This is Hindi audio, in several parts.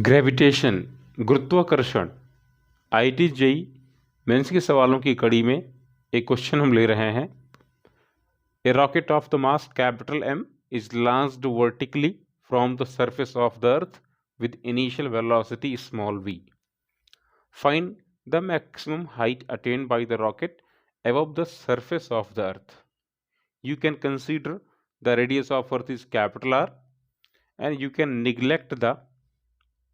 ग्रेविटेशन गुरुत्वाकर्षण आईआईटी जेईई मेंस के सवालों की कड़ी में एक क्वेश्चन हम ले रहे हैं। A rocket of the mass capital M is launched vertically from the surface of the earth with initial velocity small v. Find the maximum height attained by the rocket above the surface of the earth. You can consider the radius of earth is capital R and you can neglect the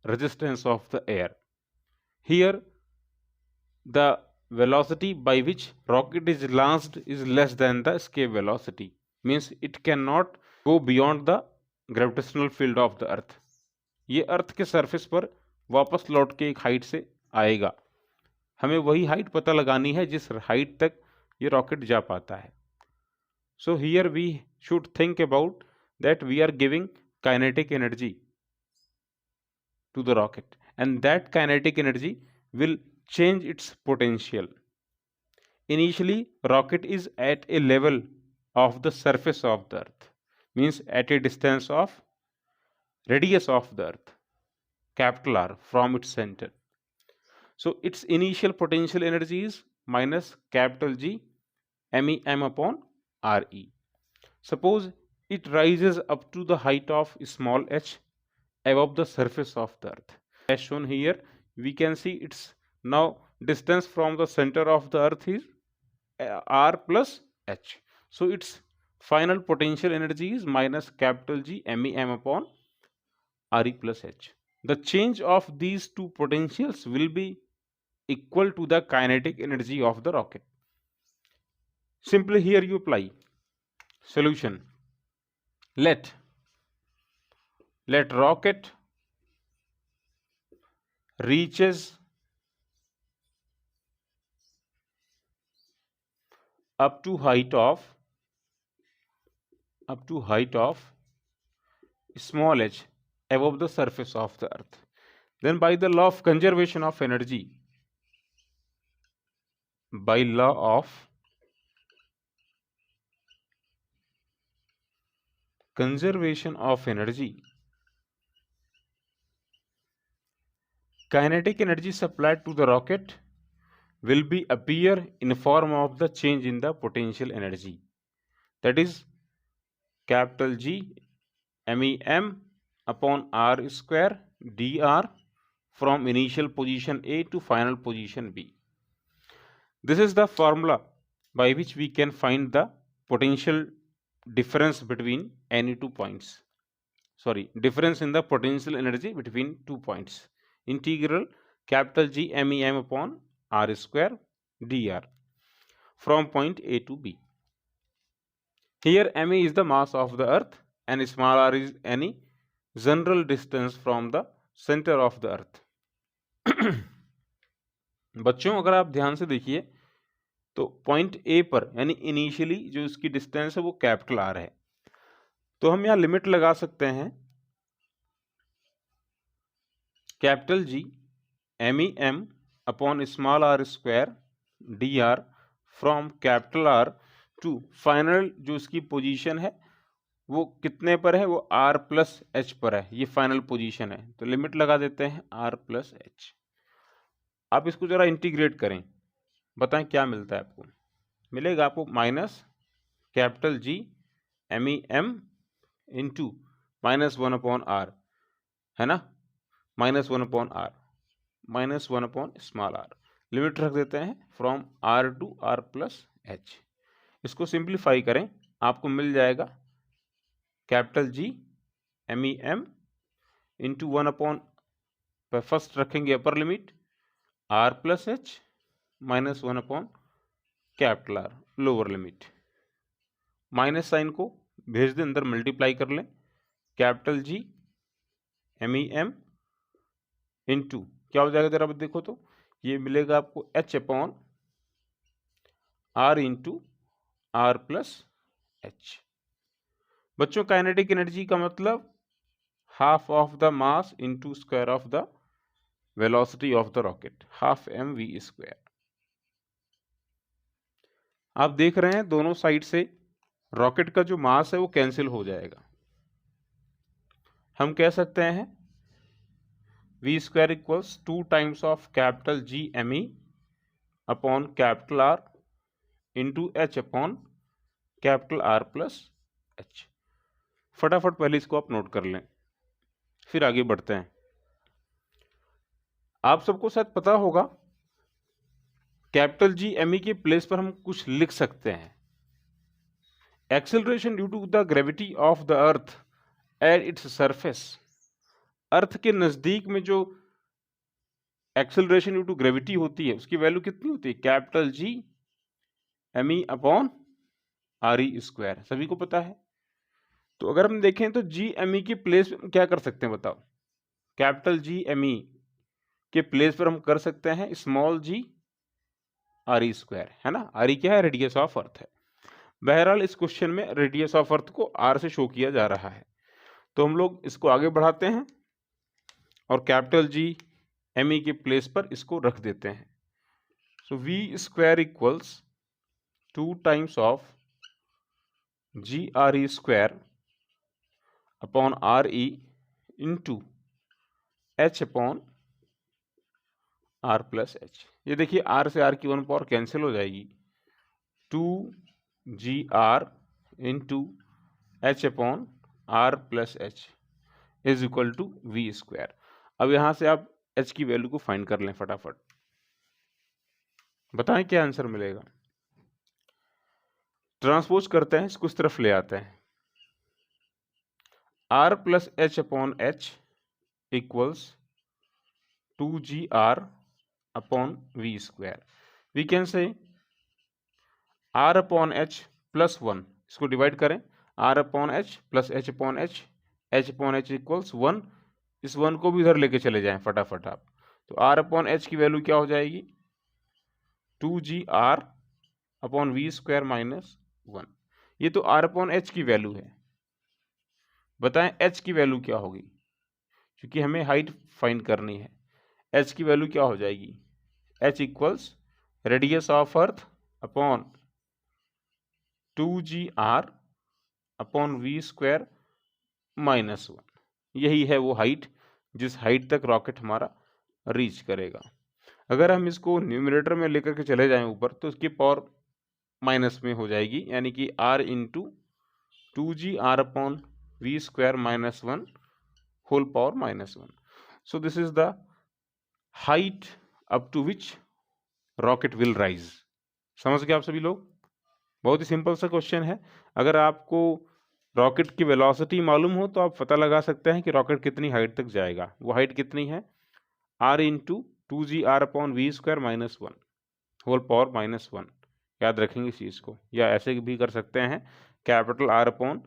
resistance of the air. Here the velocity by which rocket is launched is less than the escape velocity, means it cannot go beyond the gravitational field of the earth. ये अर्थ के सरफेस पर वापस लौट के एक हाइट से आएगा। हमें वही हाइट पता लगानी है जिस हाइट तक ये रॉकेट जा पाता है। So here we should think about that we are giving kinetic energy to the rocket and that kinetic energy will change its potential. Initially rocket is at a level of the surface of the earth, means at a distance of radius of the earth capital R from its center. So its initial potential energy is minus capital G MEM upon RE. Suppose it rises up to the height of small h above the surface of the earth. As shown here, we can see its now distance from the center of the earth is R plus h. So its final potential energy is minus capital G MEM upon RE plus h. The change of these two potentials will be equal to the kinetic energy of the rocket. Simply here you apply solution. Let rocket reaches up to height of small h above the surface of the earth. Then by the law of conservation of energy, kinetic energy supplied to the rocket will be appear in form of the change in the potential energy, that is capital G MEM upon R square dr from initial position A to final position B. This is the formula by which we can find the potential difference between any 2 points. Difference in the potential energy between 2 points. Integral capital G MEM upon R square dr from point A to B. Here ME is the mass of the earth and small r is any general distance from the center of the earth. बच्चों अगर आप ध्यान से देखिए तो पॉइंट ए पर यानी इनिशियली जो इसकी डिस्टेंस है वो कैपिटल आर है, तो हम यहाँ लिमिट लगा सकते हैं capital G MEM upon small r square dr from capital R to final जो इसकी पोजीशन है वो कितने पर है, वो R प्लस H पर है, ये फाइनल पोजीशन है, तो लिमिट लगा देते हैं R प्लस H। आप इसको जरा इंटीग्रेट करें, बताएं क्या मिलता है आपको। मिलेगा आपको minus capital G MEM into minus 1 upon R, है ना, minus 1 upon R minus 1 upon small r, limit रख देते हैं from R to R plus H। इसको सिंप्लीफाई करें, आपको मिल जाएगा capital G MEM into 1 upon, first रखेंगे upper limit R plus H minus 1 upon capital R lower limit, minus sign को भेज दें अंदर, मल्टीप्लाई कर लें कैपिटल G MEM इंटू क्या हो जाएगा, जरा देखो तो ये मिलेगा आपको H upon R into R plus H। बच्चों काइनेटिक एनर्जी का मतलब half of the mass into square of the velocity of the rocket, half mv square. आप देख रहे हैं दोनों साइड से रॉकेट का जो मास है वो कैंसिल हो जाएगा। हम कह सकते हैं v square equals 2 times of capital G M E upon capital R into H upon capital R plus H. फटाफट पहले इसको आप नोट कर लें, फिर आगे बढ़ते हैं। आप सबको शायद पता होगा कैपिटल जी एम ई के प्लेस पर हम कुछ लिख सकते हैं। Acceleration due to the gravity of the earth at its surface. Earth के नजदीक में जो एक्सेलरेशन ड्यू टू ग्रेविटी होती है उसकी वैल्यू कितनी होती है? Capital G M E upon R E square, सभी को पता है। तो अगर हम देखें तो जी एम ई के प्लेस पर क्या कर सकते हैं बताओ? कैपिटल जी एम ई के प्लेस पर हम कर सकते हैं स्मॉल जी आर ई स्क्वायर, है ना। आर ई क्या है? रेडियस ऑफ अर्थ है। बहरहाल इस क्वेश्चन में रेडियस ऑफ अर्थ को आर से शो किया जा रहा है, तो हम लोग इसको आगे बढ़ाते हैं और कैपिटल जी एम ई के प्लेस पर इसको रख देते हैं। So v square equals 2 times of G R E square upon R E into H upon R plus H. ये देखिए आर से आर की 1 पावर कैंसिल हो जाएगी, 2 G R into H upon R plus H is equal to V square. अब यहां से आप एच की वैल्यू को फाइंड कर लें फटाफट, बताएं क्या आंसर मिलेगा। ट्रांसपोज करते हैं, इसको इस तरफ ले आते हैं। R plus H upon H equals 2 G R upon we square. We can say R upon H plus 1, इसको डिवाइड करें, R upon H plus H upon H, H upon H equals 1। इस 1 को भी इधर लेके चले जाएं फटाफट आप, तो आर अपॉन एच की वैल्यू क्या हो जाएगी? 2 G R upon we square minus 1। ये तो आर अपॉन एच की वैल्यू है, बताएं एच की वैल्यू क्या होगी, क्योंकि हमें हाइट फाइंड करनी है। एच की वैल्यू क्या हो जाएगी? H equals radius of earth upon 2 G R upon we square minus 1। यही है वो हाइट जिस हाइट तक रॉकेट हमारा रीच करेगा। अगर हम इसको न्यूमरेटर में लेकर के चले जाएं ऊपर, तो इसकी पावर माइनस में हो जाएगी, यानी कि r into 2 G R upon we square minus 1 whole power minus 1। So this is the height up to which rocket will rise. समझ गए आप सभी लोग? बहुत ही सिंपल सा क्वेश्चन है। अगर आपको रॉकेट की वेलोसिटी मालूम हो तो आप पता लगा सकते हैं कि रॉकेट कितनी हाइट तक जाएगा। वो हाइट कितनी है? r into 2 G R upon we square minus 1 whole power minus 1। याद रखेंगे इस चीज़ को, या ऐसे भी कर सकते हैं capital R upon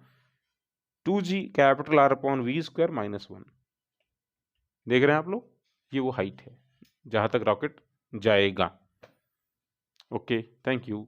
2 G capital R upon we square minus 1। देख रहे हैं आप लोग, ये वो हाइट है जहाँ तक रॉकेट जाएगा। Okay, thank you.